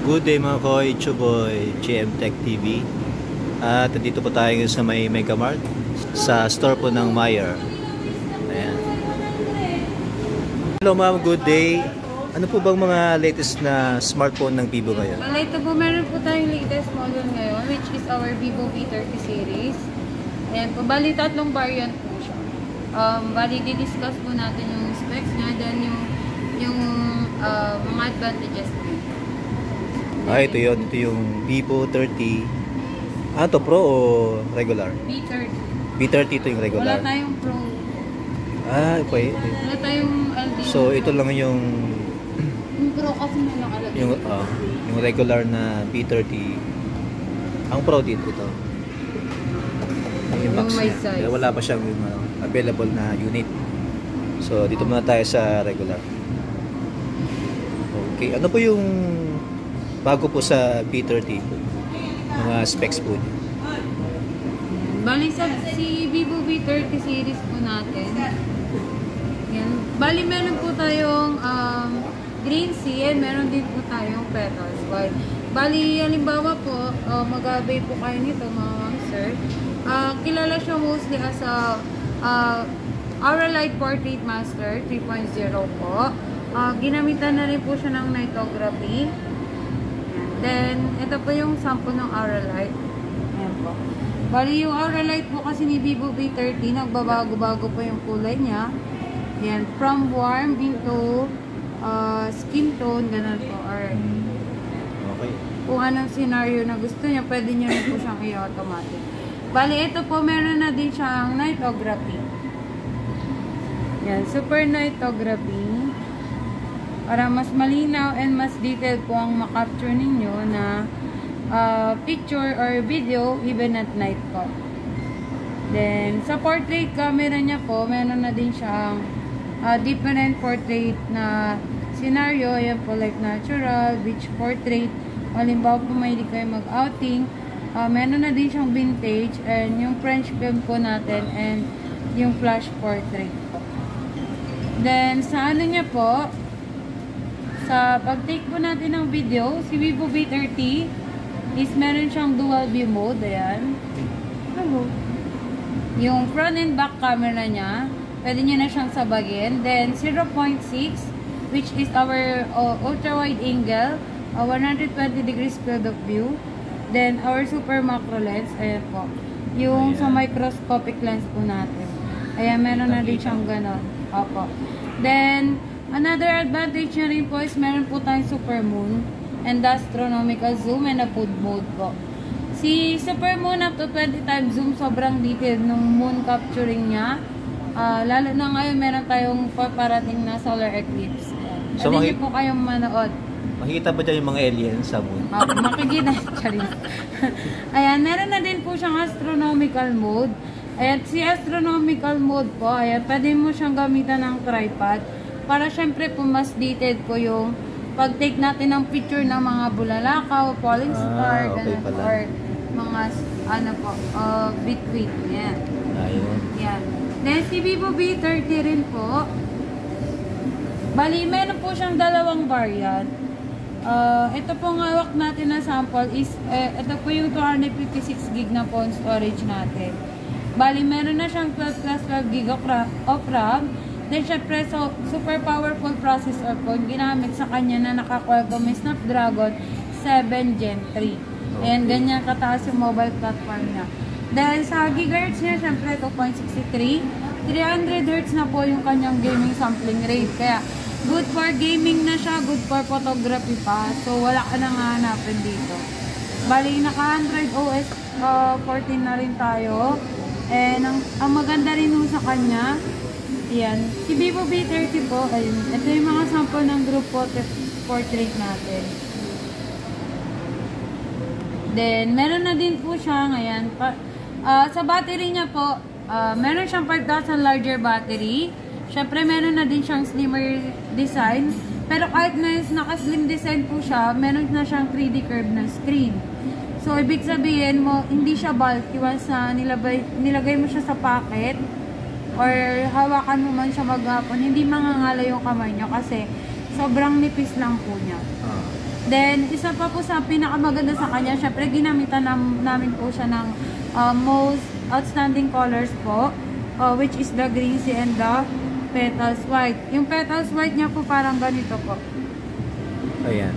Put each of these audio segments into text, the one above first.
Good day mga koy, Chuboy, GM Tech TV. At dito po tayo sa may Mega Mart, sa store po ng Meyer. Ayan. Hello ma'am, good day. Ano po bang mga latest na smartphone ng Vivo ngayon? Ito po, meron po tayong latest model ngayon, which is our Vivo V30 series. Ayan po, bali tatlong variant po siya. Bali, di-discuss po natin yung specs niya, then yung mga advantages po. Ito yun. Ito yung Vivo 30. Ito Pro o regular? V30. V30 ito yung regular. Wala tayong Pro. Okay. Wala tayong LD. So, ito lang yung Pro kasi may nakalagay. Yung regular na V30. Ang Pro dito ito. Yung box may niya. size. Kaya wala pa siyang available na unit. So, dito muna tayo sa regular. Okay. Ano po yung bago po sa V30? Mga specs po niya. Bali, si Vivo V30 series po natin. Yan. Bali, meron po tayong green sea and meron din po tayong petals. Bali, halimbawa po, mag-abay po kayo nito mga ma'am sir. Kilala siya mostly as a Auralite Portrait Master 3.0 po. Ginamitan na rin po siya ng nightography. Then, ito po yung sample ng Auralite. Ayan po. Bali, yung Auralite po kasi ni Vivo V30, nagbabago-bago po yung kulay niya. Ayan, from warm into skin tone, ganun po. Or Okay. kung anong scenario na gusto niya, pwede niya rin po siyang i-automatic. Bali, ito po, meron na din siyang nightography. Yan, super nightography. Para mas malinaw and mas detailed po ang makapture ninyo na picture or video even at night po. Then, sa portrait camera niya po, meron na din siyang different portrait na scenario. Ayan po, like natural, beach portrait. Halimbawa po may hindi kayo mag-outing. Meron na din siyang vintage and yung French film po natin and yung flash portrait po. Then, sa ano niya po, sa pag-take po natin ng video, si Vivo V30 is meron siyang dual view mode. Ayan. Yung front and back camera niya, pwede nyo na siyang sabagin. Then, 0.6, which is our ultra-wide angle, 120 degrees field of view. Then, our super macro lens. Ayan po. Yung sa microscopic lens po natin. Ayan, meron na din siyang ganon. Opo. Then, another advantage niya rin po is meron po tayong super moon and astronomical zoom and a food mode po. Si super moon up to 20 times zoom, sobrang detailed ng moon capturing niya. Lalo na ngayon meron tayong paparating na solar eclipse. So, hindi po kayong manood. Makikita ba dyan yung mga aliens sa moon? Makikita. Ayan, meron na din po siyang astronomical mode. Ayan, si astronomical mode po, ayan, pwede mo siyang gamitan ng tripod. Para syempre po mas detailed po yung pag-take natin ng picture ng mga bulalakaw, falling star, okay ganun, or mga ano po, bitwit. Yan. Ayun. Yan. Then si Vivo V30 rin po. Bali, meron po siyang dalawang variant. Ito pong hawak natin na sample is, ito po yung 256 gig na phone storage natin. Bali, meron na siyang 12 plus 12 gig of RAM. Then, syempre, super powerful processor po ginamit sa kanya na naka-Qualcomm Snapdragon 7 Gen 3. Ayan, ganyan kataas yung mobile platform niya. Dahil sa gigahertz niya, syempre, 2.63. 300 Hz na po yung kanyang gaming sampling rate. Kaya, good for gaming na siya, good for photography pa. So, wala ka nang hanapin dito. Bali, naka-Android OS 14 na rin tayo. And, ang maganda rin nung sa kanya, yan. Si Vivo V30 po, ayun. Ito yung mga sample ng group portrait natin. Then, meron na din po siya ngayon. Sa battery niya po, meron siyang 5,000 larger battery. Siyempre, meron na din siyang slimmer design. Pero kahit na naka-slim design po siya, meron na siyang 3D curve na screen. So, ibig sabihin mo, hindi siya bulky once na nilagay mo siya sa pocket or hawakan mo man siya maghapon, hindi mangangala yung kamay nyo kasi sobrang nipis lang po niya. Then, isa pa po sa pinakamaganda sa kanya, syempre ginamitan namin po siya ng most outstanding colors po, which is the green sea and the petals white. Yung petals white niya po parang ganito po. Ayan.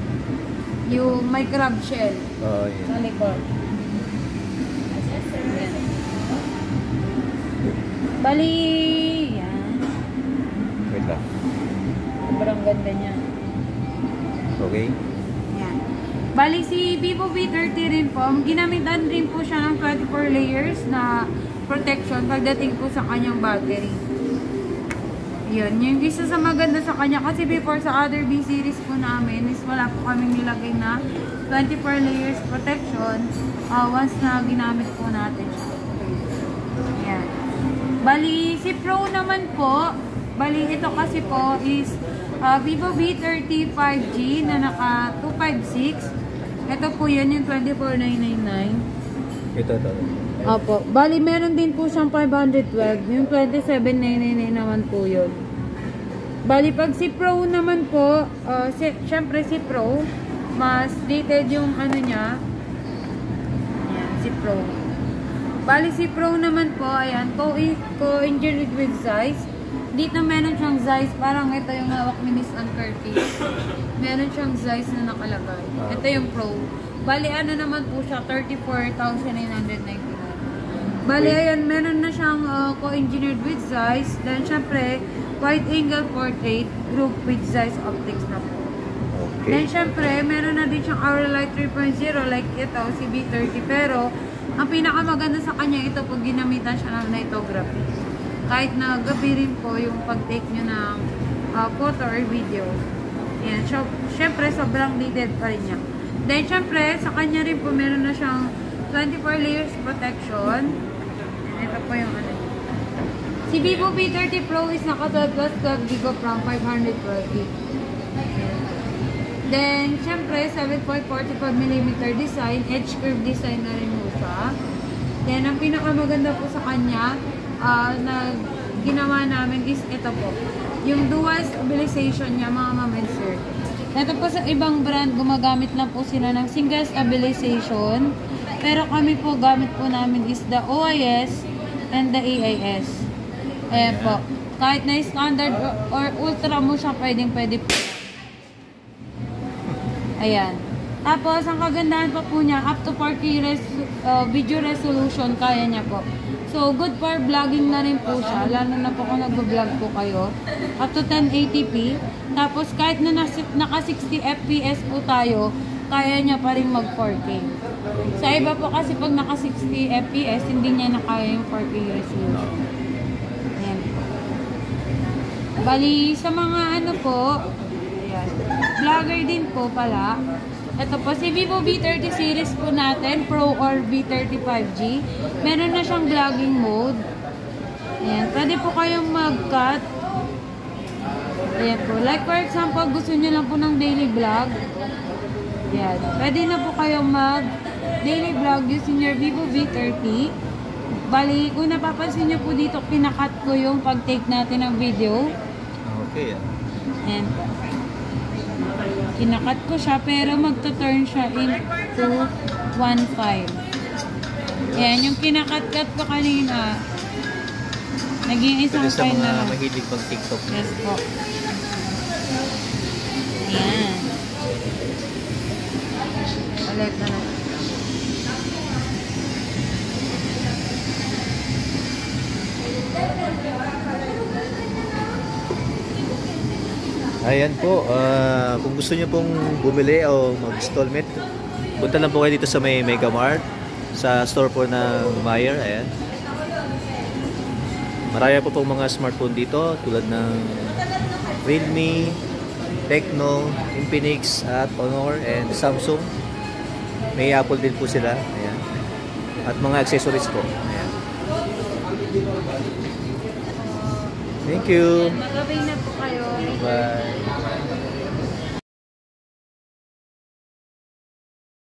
Yung may crab shell Ayan. sa likod. Ayan. Bali, yan. Wait lang. Sobrang ganda niya. Okay. Yan. Bali, si Vivo V30 rin po, ginamitan rin po siya ng 24 layers na protection pagdating po sa kanyang battery. Yun. Yung isa sa maganda sa kanya, kasi before sa other B series po namin, is wala po kaming nilagay na 24 layers protection once na ginamit po natin siya. Yan. Bali, si Pro naman po, bali ito kasi po is Vivo V30 5G na naka 256. Ito po yan yung 24,999. Ito. Opo. Bali, meron din po siyang 512. Yung 27,999 naman po yun. Bali, pag si Pro naman po, syempre si Pro, mas dated yung ano niya. Ayan, si Pro. Bali, si Pro naman po, ayan, co-engineered with Zeiss. Dito meron siyang Zeiss, parang ito yung hawak ni Miss Ann Curtis. Meron siyang Zeiss na nakalagay. Ito yung Pro. Bali, ano naman po siya, 34,999. Bali, ayan, meron na siyang co-engineered with Zeiss. Then, syempre, wide angle portrait group with Zeiss optics na po. Okay. Then, syempre, meron na din siyang Auralite 3.0 like ito, si V30. Pero, ang pinakamaganda sa kanya, ito pag ginamitan siya ng nightography. Kahit na gabi rin po yung pag-take nyo ng photo or video. Yan. So, syempre, sobrang dated pa rin niya. Then, syempre, sa kanya rin po, meron na siyang 24 layers protection. Ito po yung ano. Si Vivo V30 Pro is naka 12 plus 12 GB of RAM, 512 GB. Then, syempre, 7.45mm design, edge curve design na rin po siya. Then, ang pinakamaganda po sa kanya, na ginawa namin is ito po. Yung dual stabilization niya, mga mamenser. Ito po sa ibang brand, gumagamit lang po sila ng single stabilization. Pero kami po, gamit po namin is the OIS and the AIS. Ayan po. Kahit na standard or ultra mo siya, pwede po. Ayan. Tapos, ang kagandahan pa po niya, up to 4K video resolution, kaya niya po. So, good for vlogging na rin po siya. Lalo na po kung nag-vlog po kayo. Up to 1080p. Tapos, kahit na naka 60 FPS po tayo, kaya niya pa rin mag 4K. Sa iba po kasi pag naka 60 FPS, hindi niya na kaya yung 4K resolution. Ayan. Bali, sa mga ano po, ayan, vlogger din po pala. Ito po, si Vivo V30 series po natin, Pro or V30 5G. Meron na siyang vlogging mode. Ayan, pwede po kayong mag-cut. Ayan po, like for example, gusto niyo lang po ng daily vlog. Ayan, pwede na po kayong mag-daily vlog using your Vivo V30. Bali, kung napapansin niyo po dito, pinakat ko yung pag-take natin ng video. Okay. Ayan po. Kinakat ko siya, pero magto-turn siya into 1.5. Yan, yung kinakat-kat ko kanina, naging isang file na lang. Mahilig pag TikTok. Yes po. Ayan. Ulit na lang. Ayan po, kung gusto niyo pong bumili o mag-installment, punta lang po kayo dito sa may Mega Mart, sa store po ng Mayer. Ayan. Marami po pong mga smartphone dito tulad ng Realme, Tecno, Infinix, at Honor, and Samsung. May Apple din po sila. Ayan. At mga accessories po. Ayan. Thank you. Magabay na po kayo. Bye.